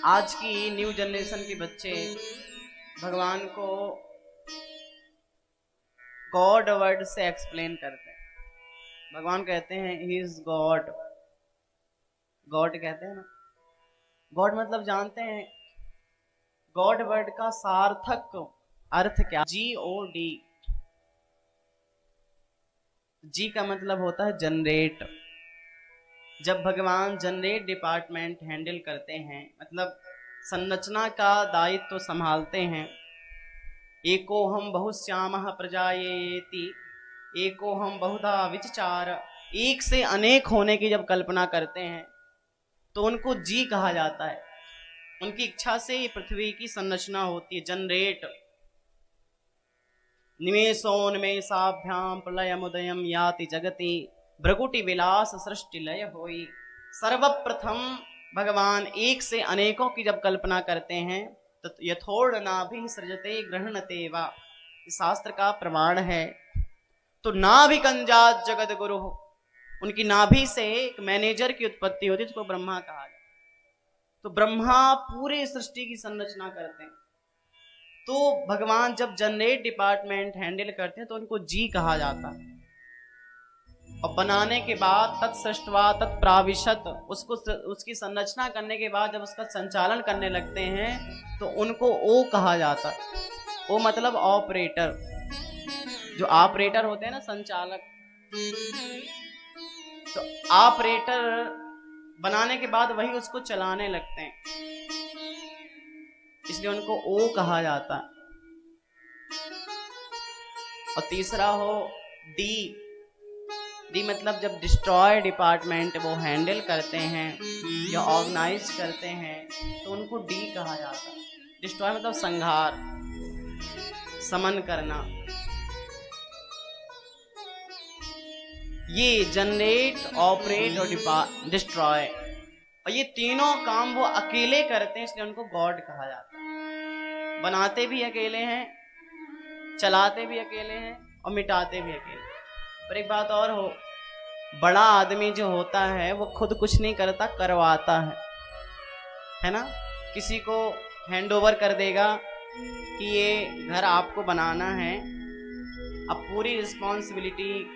आज की new generation के बच्चे भगवान को गॉड वर्ड से एक्सप्लेन करते हैं। भगवान कहते हैं ही इज गॉड। गॉड कहते हैं ना, गॉड मतलब जानते हैं गॉड वर्ड का सार्थक अर्थ क्या? GOD। जी का मतलब होता है जनरेट। जब भगवान जनरेट डिपार्टमेंट हैंडल करते हैं, मतलब संरचना का दायित्व तो संभालते हैं। एको हम बहुश्यामः प्रजायेति, एको हम बहुधा विचचार। एक से अनेक होने की जब कल्पना करते हैं तो उनको जी कहा जाता है। उनकी इच्छा से ये पृथ्वी की संरचना होती है, जनरेट। निमेषोन्मेषाभ्याम प्रलयमुदयम याति जगति, भृगुटि विलास सृष्टि लय होई। सर्वप्रथम भगवान एक से अनेकों की जब कल्पना करते हैं तो यथोड़ नाभि सृजते गृह्णते वा, शास्त्र का प्रमाण है। तो नाभि कंजात जगत गुरु, उनकी नाभि से एक मैनेजर की उत्पत्ति होती है जिसको ब्रह्मा कहा जाए। तो ब्रह्मा पूरे सृष्टि की संरचना करते हैं। तो भगवान जब जनरेट डिपार्टमेंट हैंडल करते हैं तो उनको जी कहा जाता है। और बनाने के बाद तत्सृष्टवा तत्प्राविशत, उसको उसकी संरचना करने के बाद जब उसका संचालन करने लगते हैं तो उनको ओ कहा जाता है। ओ मतलब ऑपरेटर। जो ऑपरेटर होते हैं ना, संचालक, तो ऑपरेटर बनाने के बाद वही उसको चलाने लगते हैं, इसलिए उनको ओ कहा जाता है। और तीसरा हो डी। डी मतलब जब डिस्ट्रॉय डिपार्टमेंट वो हैंडल करते हैं या ऑर्गेनाइज करते हैं तो उनको डी कहा जाता है। डिस्ट्रॉय मतलब संहार, समन करना। ये जनरेट, ऑपरेट और डिस्ट्रॉय, और ये तीनों काम वो अकेले करते हैं, इसलिए उनको गॉड कहा जाता है। बनाते भी अकेले हैं, चलाते भी अकेले हैं और मिटाते भी अकेले। पर एक बात और हो, बड़ा आदमी जो होता है वो खुद कुछ नहीं करता, करवाता है ना। किसी को हैंड ओवर कर देगा कि ये घर आपको बनाना है, अब पूरी रिस्पॉन्सिबिलिटी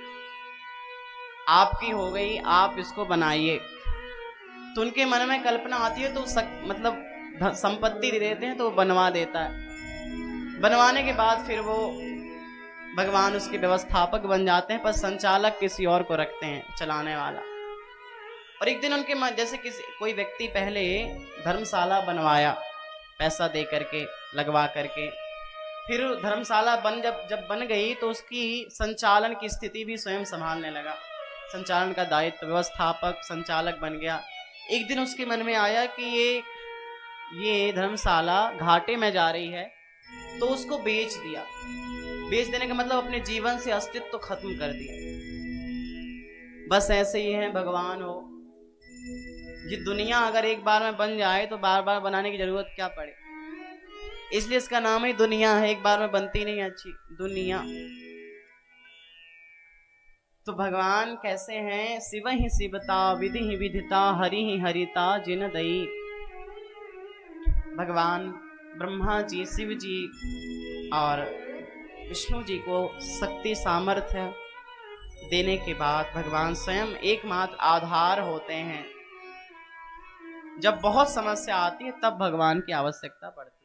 आपकी हो गई, आप इसको बनाइए। तो उनके मन में कल्पना आती है तो मतलब संपत्ति दे देते हैं तो वो बनवा देता है। बनवाने के बाद फिर वो भगवान उसके व्यवस्थापक बन जाते हैं, पर संचालक किसी और को रखते हैं, चलाने वाला। और एक दिन उनके मन, जैसे कोई व्यक्ति पहले धर्मशाला बनवाया पैसा दे करके, लगवा करके, फिर धर्मशाला जब बन गई तो उसकी संचालन की स्थिति भी स्वयं संभालने लगा। संचालन का दायित्व व्यवस्थापक, संचालक बन गया। एक दिन उसके मन में आया कि ये धर्मशाला घाटे में जा रही है, तो उसको बेच दिया। बेच देने का मतलब अपने जीवन से अस्तित्व खत्म कर दिया। बस ऐसे ही है भगवान हो। ये दुनिया अगर एक बार में बन जाए तो बार बार बनाने की जरूरत क्या पड़े, इसलिए इसका नाम ही दुनिया है। एक बार में बनती नहीं अच्छी दुनिया। तो भगवान कैसे हैं? शिव ही शिवता, विधि ही विधिता, हरि ही हरिता जिन दई। भगवान ब्रह्मा जी, शिव जी और विष्णु जी को शक्ति सामर्थ्य देने के बाद भगवान स्वयं एकमात्र आधार होते हैं। जब बहुत समस्या आती है तब भगवान की आवश्यकता पड़ती है।